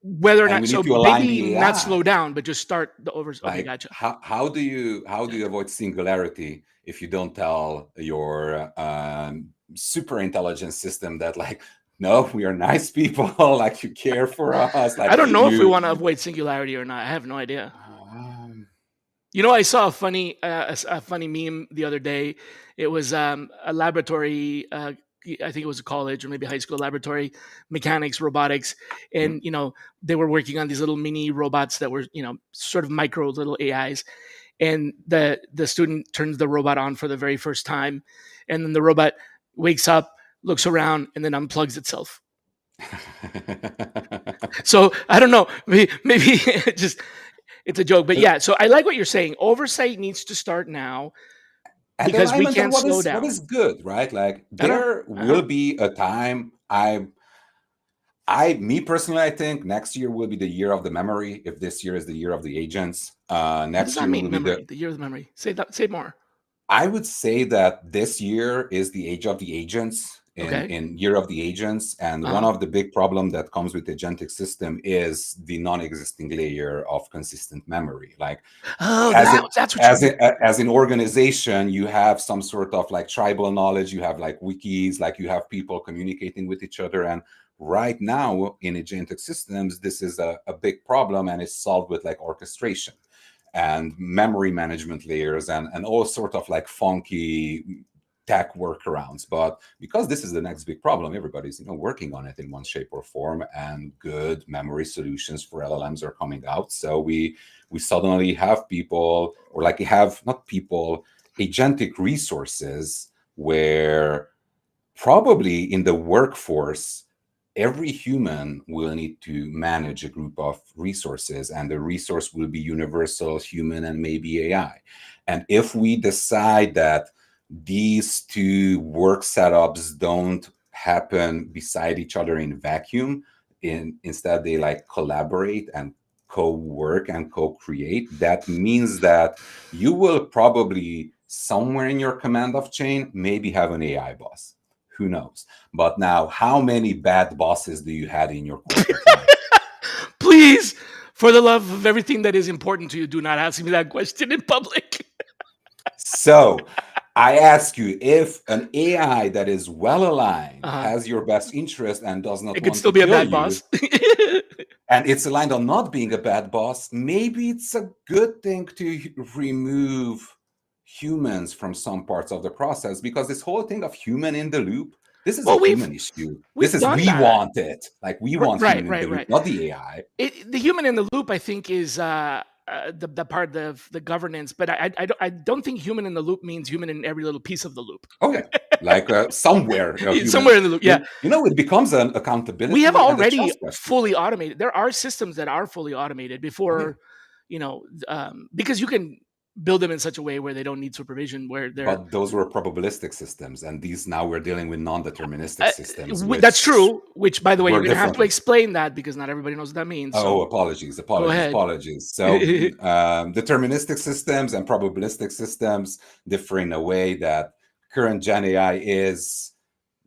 Whether or And not, we need so to align maybe the not slow AI. down, but just start the over. Okay, Like gotcha. how do you avoid singularity if you don't tell your super intelligent system that, like, no, we are nice people, like you care for us, I like don't know if we you. want to avoid singularity or not. I have no idea. um, You know, I saw a funny meme the other day. It was a laboratory. I think it was a college or maybe high school laboratory, mechanics, robotics, and they were working on these little mini robots that were sort of micro little AIs. And the student turns the robot on for the very first time, and then the robot wakes up, looks around, and then unplugs itself. So I don't know, maybe just it's a joke, but yeah. So I like what you're saying. Oversight needs to start now and because we alignment on can't what slow is down. good, right? Like I know. there Uh-huh. will be a time. Me personally, I think next year will be the year of the memory. If this year is the year of the agents, What does next that year will mean? be the. Memory, the year of the memory. Say that. Say more. I would say that this year is the age of the agents, Okay. in year of the agents, and one Uh-huh. of the big problem that comes with the agentic system is the non-existing layer of consistent memory. Like Oh, as it that's what you mean. as an organization, you have some sort of like tribal knowledge, you have like wikis, like you have people communicating with each other. And right now in agentic systems, this is a big problem, and it's solved with like orchestration and memory management layers and all sort of like funky tech workarounds. But because this is the next big problem, everybody's working on it in one shape or form, and good memory solutions for LLMs are coming out. So we suddenly have people, or like have not people, agentic resources where probably in the workforce every human will need to manage a group of resources, and the resource will be universal, human, and maybe AI. And if we decide that these two work setups don't happen beside each other in vacuum, instead they like collaborate and co-work and co-create, that means that you will probably somewhere in your command of chain maybe have an AI boss. Who knows? But now, how many bad bosses do you had in your corporate life? Please, for the love of everything that is important to you, do not ask me that question in public. So I ask you, if an AI that is well aligned Uh-huh. has your best interest and does not It could want to still be a kill bad you, boss. and it's aligned on not being a bad boss, maybe it's a good thing to remove humans from some parts of the process, because this whole thing of human in the loop, this is a Well, human issue. This we've is, done we that. want it. Like we want Right, human in the right, loop, right. not the AI. The human in the loop, I think, is the part of the governance, but I don't think human in the loop means human in every little piece of the loop. Okay. Like somewhere a human, Somewhere in the loop, yeah. it becomes an We have accountability and a already trust question. fully automated. There are systems that are fully automated Oh yeah. before, because you can build them in such a way where they don't need supervision, where they're But those were probabilistic systems, and these now we're dealing with non-deterministic systems, that's which true. Which, by the way, you're work going to have to differently. explain that because not everybody knows what that means. Oh, So apologies, go apologies, ahead. apologies. So, deterministic systems and probabilistic systems differ in a way that current Gen AI is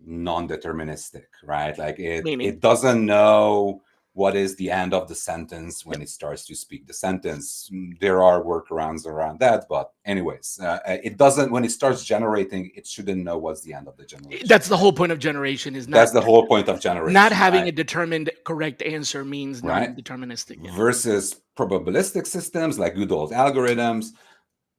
non-deterministic, right? Like Meaning, it doesn't know what is the end of the sentence when it starts to speak the sentence. There are workarounds around that, but anyways, it doesn't, when it starts generating, it shouldn't know what's the end of the generation, that's the right? whole point of generation is That's the whole point of not generation, having right? a determined correct answer means Right? non-deterministic. Yeah. Versus probabilistic systems like good old algorithms.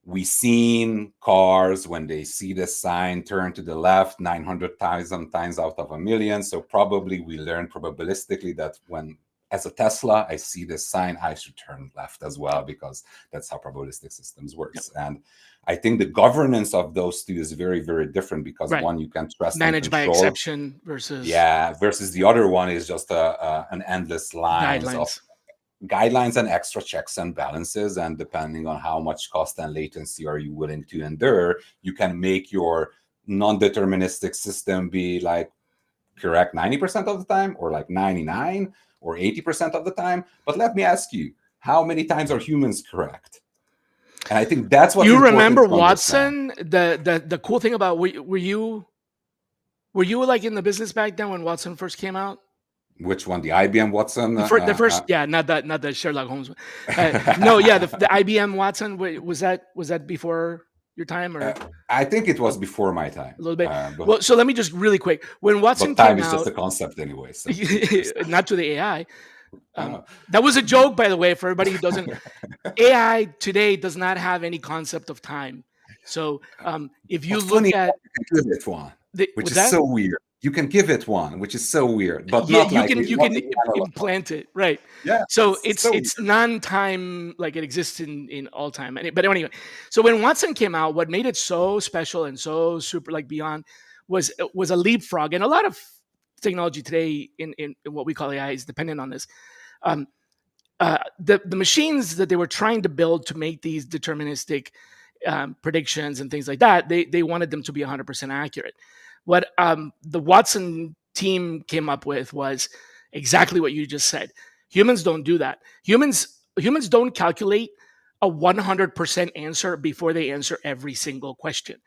We seen cars, when they see the sign, turn to the left 900,000 times out of a million. So probably we learn probabilistically that when, as a Tesla, I see this sign, I should turn left as well, because that's how probabilistic systems Yep. works. And I think the governance of those two is very, very different, because Right. one you can trust and Managed by control. exception versus Yeah, versus the other one is just an endless lines of guidelines. guidelines and extra checks and balances. And depending on how much cost and latency are you willing to endure, you can make your non-deterministic system be like correct 90% of the time, or like 99 or 80% of the time. But let me ask you, how many times are humans correct? And I think that's what's You important remember to understand. Watson? The cool thing about were you like in the business back then when Watson first came out? Which one? The IBM Watson? The first, yeah, not the Sherlock Holmes one. No, yeah, the IBM Watson. Was that before your time or uh, I think it was before my time. a little bit? But Well, so let me just really quick. When Watson time came is just out, a concept anyway. So just not to the AI. uh, That was a joke, by the way, for everybody who doesn't. AI today does not have any concept of time. So if you but funny, look at you can give it one, which what's is that? so weird. You can give it one, which is so weird, but Yeah, not you like can not in the analog. implant it, right? Yeah, So it's it's so it's weird. non-time, like it exists in all time. But anyway, so when Watson came out, what made it so special and so super like beyond was a leapfrog, and a lot of technology today in what we call AI is dependent on this. Um, the machines that they were trying to build to make these deterministic predictions and things like that, they wanted them to be 100% accurate. What the Watson team came up with was exactly what you just said. Humans don't do that. Humans don't calculate a 100% answer before they answer every single question.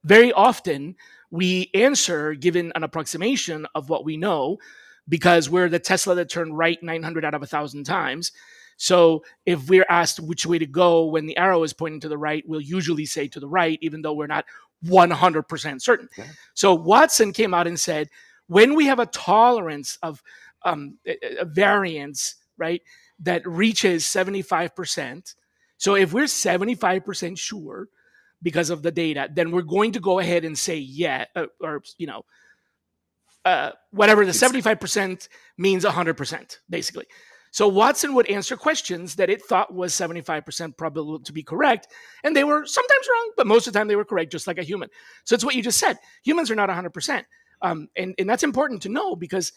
Very often, we answer given an approximation of what we know because we're the Tesla that turned right 900 out of 1,000 times. So if we're asked which way to go when the arrow is pointing to the right, we'll usually say to the right, even though we're not 100% certain. Yeah. So Watson came out and said, when we have a tolerance of a variance, right, that reaches 75%. So if we're 75% sure because of the data, then we're going to go ahead and say yeah, or whatever the It's 75% means 100%, basically. So Watson would answer questions that it thought was 75% probable to be correct. And they were sometimes wrong, but most of the time they were correct, just like a human. So it's what you just said. Humans are not 100%. And that's important to know because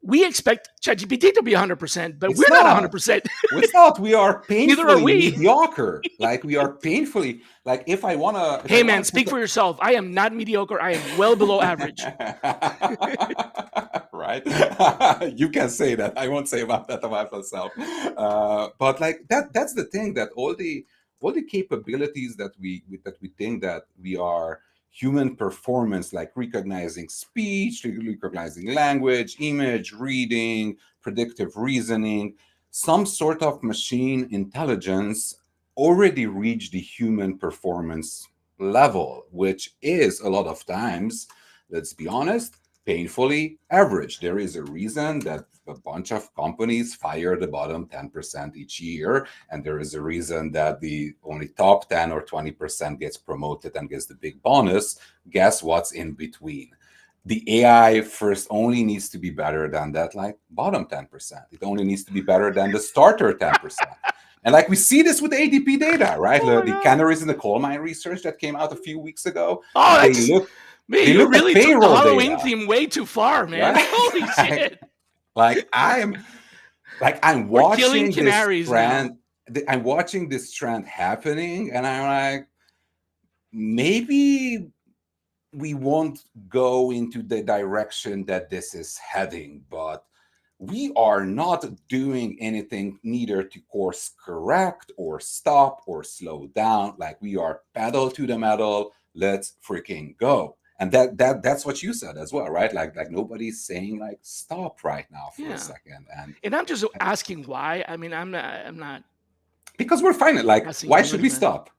we expect ChatGPT to be 100%, but we're it's not not. 100%. It's not. We are Neither are painfully we. mediocre. Like we are painfully like if I Hey, wanna man, put speak for yourself. I am not mediocre. I am well below average. right? You can say that. I won't say about that about myself. But like that's the thing that all the capabilities that we think that we are human performance, like recognizing speech, recognizing language, image, reading, predictive reasoning, some sort of machine intelligence already reached the human performance level, which is a lot of times, let's be honest, painfully average. There is a reason that a bunch of companies fire the bottom 10% each year, and there is a reason that the only top 10 or 20% gets promoted and gets the big bonus. Guess what's in between? The AI first only needs to be better than that, like bottom 10%. It only needs to be better than the starter 10%. And like we see this with ADP data, right? Oh my The God. canaries in the coal mine research that came out a few weeks ago, Oh, they that's look man, they you looked at really took the payroll Halloween data, theme way too far, man. right? Holy shit. like I'm I'm We're killing watching this canaries now. trend. I'm watching this trend happening, and I'm like, maybe we won't go into the direction that this is heading, but we are not doing anything neither to course correct or stop or slow down. Like we are pedal to the metal. Let's freaking go. And that's what you said as well, right? Like nobody's saying like stop right now for a Yeah. second. And I'm just asking why. I mean, I'm not Because we're fine. Like, asking why too should much, we man. stop?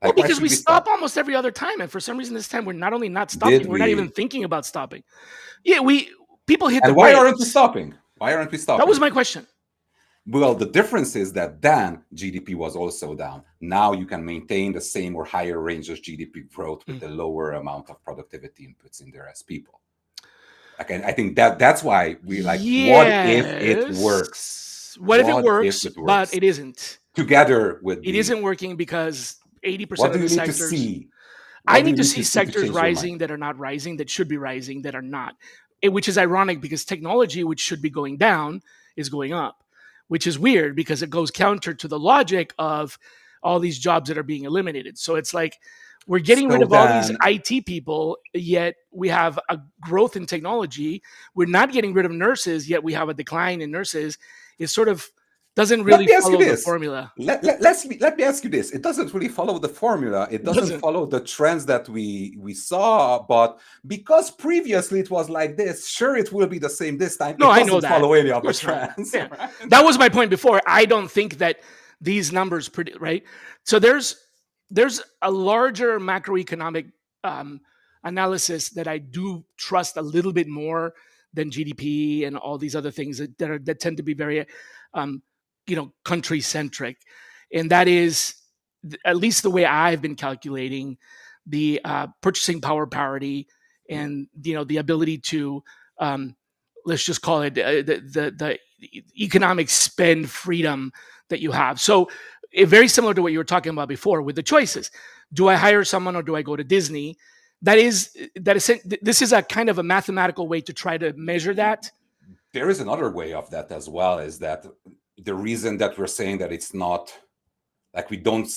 Well, Like, why because should we we stop stop? almost every other time, and for some reason this time we're not only not Did stopping, we're not even we? thinking about stopping. Yeah, we people hit the And why aren't we brakes. stopping? Why aren't we That was stopping? my question. Well, the difference is that then GDP was also down. Now you can maintain the same or higher range of GDP growth with Mm. the lower amount of productivity inputs in there as people. Okay, I think that's why we like. What if it works? Yes. What if it What if works, it but works it isn't? together with It the? isn't working because 80% What of do the you need to sectors see? I What do need you to need see to see to sectors change your mind? rising that are not rising, that should be rising, that are not. Which is ironic because technology, which should be going down, is going up, which is weird because it goes counter to the logic of all these jobs that are being eliminated. So it's like we're getting rid So of all these then, IT people, yet we have a growth in technology. We're not getting rid of nurses, yet we have a decline in nurses. It's sort of Doesn't Let really me ask you follow the this. formula. Let me ask you this. It doesn't really follow the formula. It It doesn't doesn't. follow the trends that we saw. But because previously it was like this, sure, it will be the same this time. No, It I know doesn't that. follow any Of of the course not. trends. Yeah. Right? That was my point before. I don't think that these numbers predict, right? So there's a larger macroeconomic um, analysis that I do trust a little bit more than GDP and all these other things that tend to be very um, country centric, and that is at least the way I've been calculating the purchasing power parity and the ability to um, let's just call it the economic spend freedom that you have. So very similar to what you were talking about before with the choices. Do I hire someone or do I go to Disney? This is a kind of a mathematical way to try to measure that. There is another way of that as well. Is that the reason that we're saying that it's not like we don't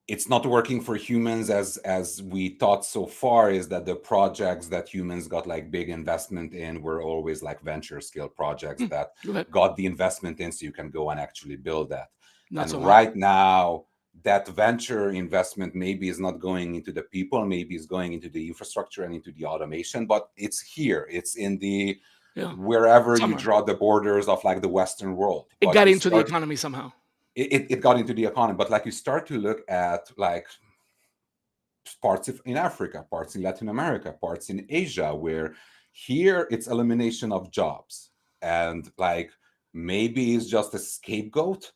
it's not working for humans as we thought so far, is that the projects that humans got like big investment in were always like venture scale projects that Go ahead. got the investment in so you can go and actually build that. Not And so much. right now that venture investment maybe is not going into the people, maybe is going into the infrastructure and into the automation, but it's here, it's in the Yeah. wherever you Somewhere. draw the borders of like the Western world. It But got you into the start, economy somehow. it got into the economy, but like you start to look at like parts in Africa, parts in Latin America, parts in Asia, where here it's elimination of jobs. And like maybe it's just a scapegoat,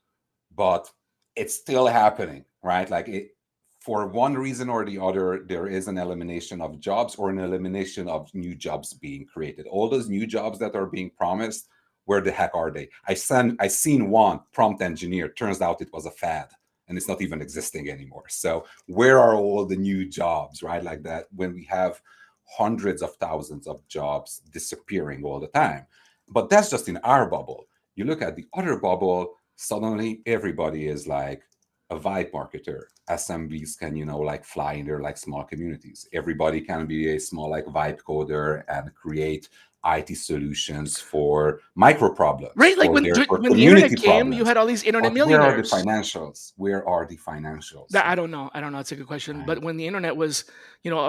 but it's still happening, right? Like for one reason or the other, there is an elimination of jobs or an elimination of new jobs being created. All those new jobs that are being promised, where the heck are they? I seen one prompt engineer. Turns out it was a fad and it's not even existing anymore. So where are all the new jobs, right? Like that, when we have hundreds of thousands of jobs disappearing all the time. But that's just in our bubble. You look at the other bubble, suddenly everybody is like a vibe marketer. SMBs can, like fly in their like small communities. Everybody can be a small like vibe coder and create IT solutions for micro problems, Right, like for when the internet community came, you problems. had all these internet But where are the millionaires. financials? Where are the financials? I don't know. I don't know. It's a good question. Right? But when the internet was,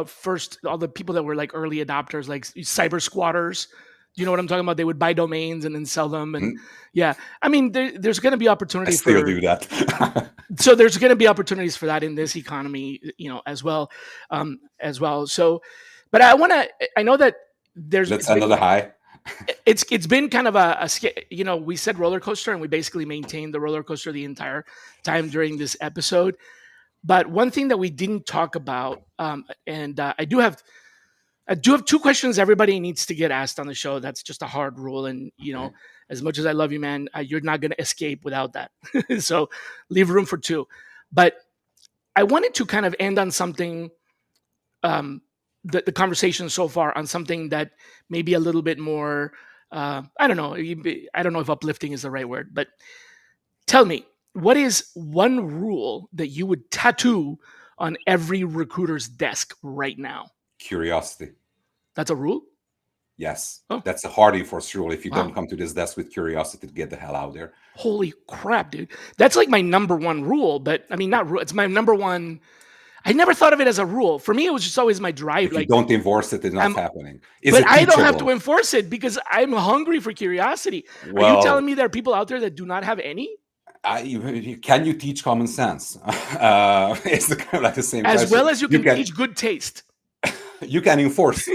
first, all the people that were like early adopters, like cyber squatters, do you know what I'm talking about? They would buy domains and then sell them. And yeah, I mean, there's going to be I opportunity still for. do that. So there's going to be opportunities for that in this economy, as well, So, but I know that Let's end on the high. it's been kind of we said roller coaster and we basically maintained the roller coaster the entire time during this episode. But one thing that we didn't talk about, and I do have two questions everybody needs to get asked on the show. That's just a hard rule, and Okay. as much as I love you, man, you're not going to escape without that. So leave room for two. But I wanted to kind of end on something, the conversation so far on something that may be a little bit more. I don't know. I don't know if uplifting is the right word, but tell me, what is one rule that you would tattoo on every recruiter's desk right now? Curiosity. That's a rule? Yes. Oh, That's a hard enforced rule. If you don't wow. come to this desk with curiosity, to get the hell out there. Holy crap, dude. That's like my number one rule, but I mean, not rule. It's my number one. I never thought of it as a rule. For me, it was just always my drive. If you Like, don't enforce it, it's not I'm, happening. Is but it I don't have to teachable? enforce it because I'm hungry for curiosity. Are you telling Well, me there are people out there that do not have any? can you teach common sense? It's kind of like the same As question. well as you can teach good taste. You can enforce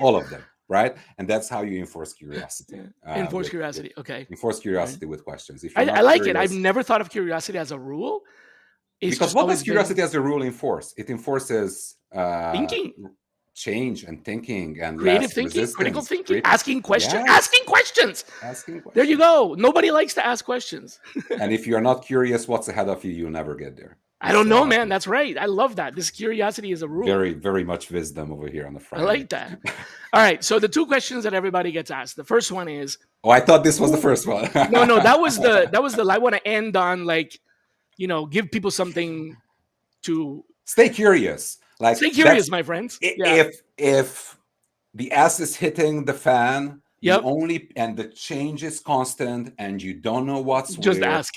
all of them, right? And that's how you enforce curiosity. Enforce curiosity. Okay. Enforce Right. curiosity with questions. If you're I not like it. I've curious, never thought of curiosity as a rule. It's because just what does always been curiosity as a rule enforce? It enforces thinking, change and thinking and creative less thinking, critical resistance. thinking, Creative, asking questions, yes, asking questions. asking There you questions. go. Nobody likes to ask questions. And if you're not curious, what's ahead of you, you'll never get there. I don't know, So man. That's right. I love that. This curiosity is a rule. very, very much wisdom over here on the I Friday. like that. All right. So the two questions that everybody gets asked. The first one is Oh, I thought this was the first one. no. That was the. I want to end on like, give people something to Stay curious. Like stay that's curious, my friends. Yeah. if the ass is hitting the fan, The Yep. only and the change is constant, and you don't know what's Just where. ask.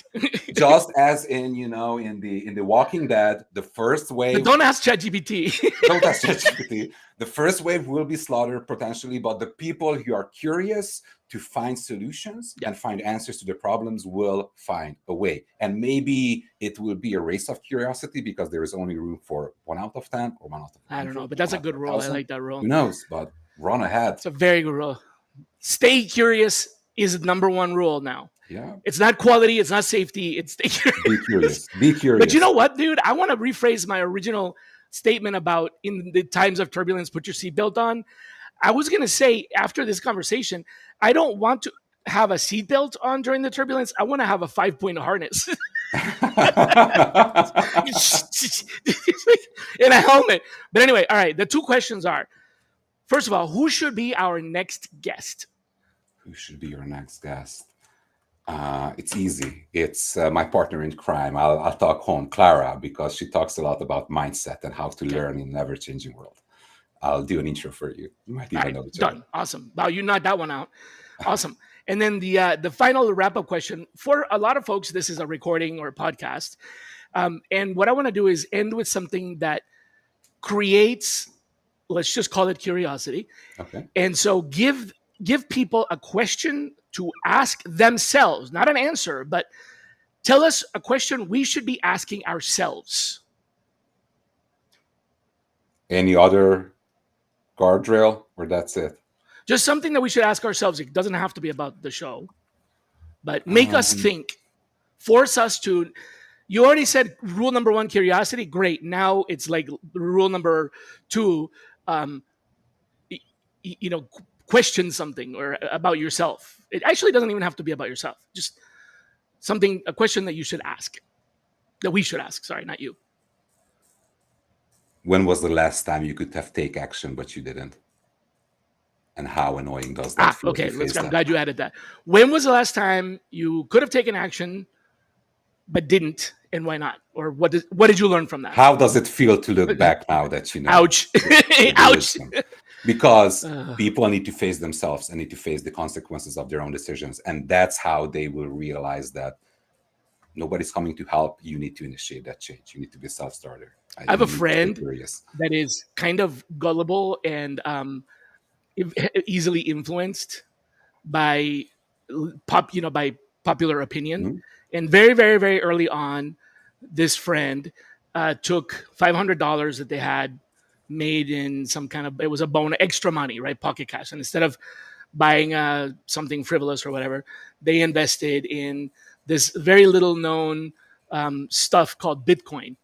Just as in in the Walking Dead, the first But wave. don't ask ChatGPT. Don't ask ChatGPT. The first wave will be slaughtered potentially, but the people who are curious to find solutions Yeah. and find answers to the problems will find a way. And maybe it will be a race of curiosity because there is only room for 1 out of 10 or 1 out of I don't know, 100 but or that's one a out good of a rule. I thousand. like that rule. Who knows? But run ahead. It's a very good rule. Stay curious is number one rule now. Yeah. It's not quality, it's not safety, it's stay Be curious. curious. Be But you know curious. what, dude? I want to rephrase my original statement about in the times of turbulence, put your seatbelt on. I was going to say after this conversation, I don't want to have a seatbelt on during the turbulence. I want to have a 5-point harness in a helmet. But anyway, all right. The two questions are first of all, who should be our next guest? Who should be your next guest? It's easy. It's my partner in crime. I'll talk home, Clara, because she talks a lot about mindset and how to Okay. learn in an ever-changing world. I'll do an intro for you. You might All even right. know each other. Done. Awesome. Wow. You knocked that one out. Awesome. And then the final wrap up question for a lot of folks, this is a recording or a podcast. And what I want to do is end with something that creates, let's just call it curiosity. Okay. And so give people a question to ask themselves, not an answer, but tell us a question we should be asking ourselves. Any other guardrail, or that's it? Just something that we should ask ourselves. It doesn't have to be about the show, but make us Um, think, force us to. You already said rule number one, curiosity. Great. Now it's like rule number two, um, you know, question something or about yourself. It actually doesn't even have to be about yourself. Just something, a question that you should ask, that we should ask. Sorry, not you. when was the last time you could have take action but you didn't? And how annoying does that Ah, feel if okay. you Let's. face I'm that? glad you added that. When was the last time you could have taken action but didn't, and why not? Or what did you learn from that? How does it feel to look back now that you know Ouch! the Ouch! wisdom? Because Uh, people need to face themselves and need to face the consequences of their own decisions, and that's how they will realize that nobody's coming to help. You need to initiate that change. You need to be a self-starter. I have a You need to stay friend curious. that is kind of gullible and easily influenced by by popular opinion. Mhm. And very, very, very early on, this friend took $500 that they had made in some kind of, it was a bone extra money, right? Pocket cash. And instead of buying something frivolous or whatever, they invested in this very little known stuff called Bitcoin.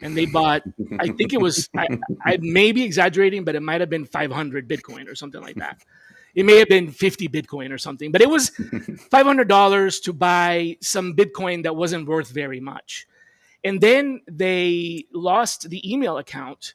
And they bought, I think it was, I may be exaggerating, but it might have been 500 Bitcoin or something like that. It may have been 50 Bitcoin or something, but it was $500 to buy some Bitcoin that wasn't worth very much. And then they lost the email account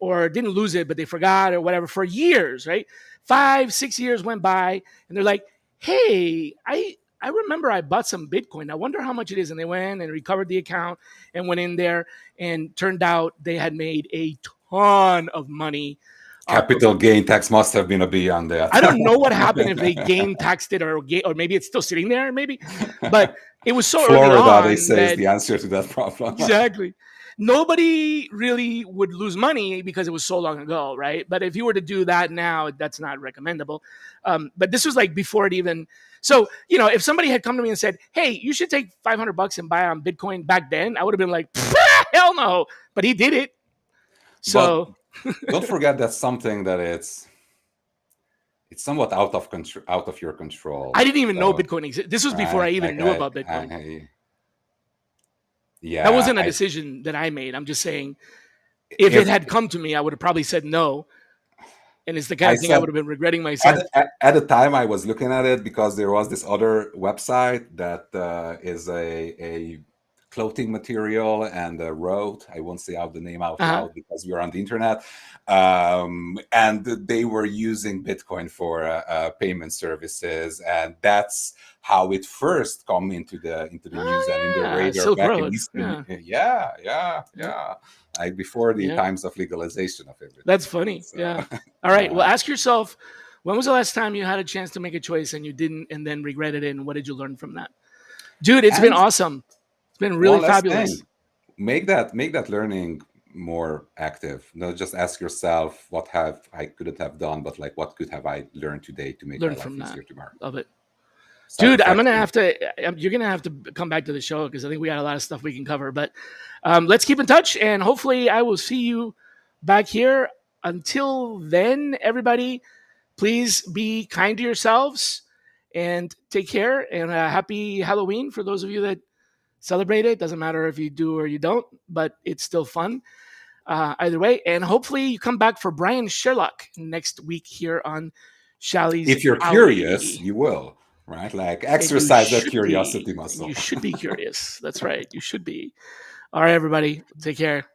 or didn't lose it, but they forgot or whatever for years, right? 5, 6 years went by and they're like, hey, I remember I bought some Bitcoin. I wonder how much it is. And they went and recovered the account and went in there and turned out they had made a ton of money off of. Capital gain tax must have been a beyond I don't know what that. happened if they game taxed it or maybe it's still sitting there, maybe. But it was so early Florida, they on say, is that the answer to that problem. exactly nobody really would lose money because it was so long ago, right? But if you were to do that now, that's not recommendable. But this was like before it even. So if somebody had come to me and said, "Hey, you should take $500 and buy on Bitcoin," back then, I would have been like, "Hell no!" But he did it. But So don't forget that's something that it's somewhat out of control, out of your control. I didn't even know So, Bitcoin existed. This was before I right, even like knew about Bitcoin. That yeah, wasn't a decision that I made. I'm just saying, if it if had come to me, I would have probably said no. And it's the kind I of thing I said would have been regretting myself. at the time I was looking at it because there was this other website that is a clothing material and wrote, I won't say out the name out Uh-huh. loud because we are on the internet, and they were using Bitcoin for payment services, and that's how it first come into the news and in the Oh, yeah. radar Silk back in Road. Eastern. Yeah. Yeah, like before the Yeah. times of legalization of everything. That's funny. So, Yeah. All right. Well, ask yourself, When was the last time you had a chance to make a choice and you didn't, and then regretted it? And what did you learn from that, dude? It's been And awesome. It's been really one last fabulous. thing, make that learning more active. Not just ask yourself, what have I couldn't have done, but like, what could have I learned today to make my Learn life from that. easier tomorrow? Love it. Dude, I'm gonna Self-reflection. have to. You're gonna have to come back to the show because I think we got a lot of stuff we can cover. But let's keep in touch, and hopefully, I will see you back here. Until then, everybody, please be kind to yourselves and take care. And happy Halloween for those of you that celebrate it. Doesn't matter if you do or you don't, but it's still fun either way. And hopefully, you come back for Brian Sherlock next week here on Shally's If you're curious, Alley. you will, right? Like And you exercise that should be. curiosity And you muscle. should be curious. That's right. You should be. All right, everybody. Take care.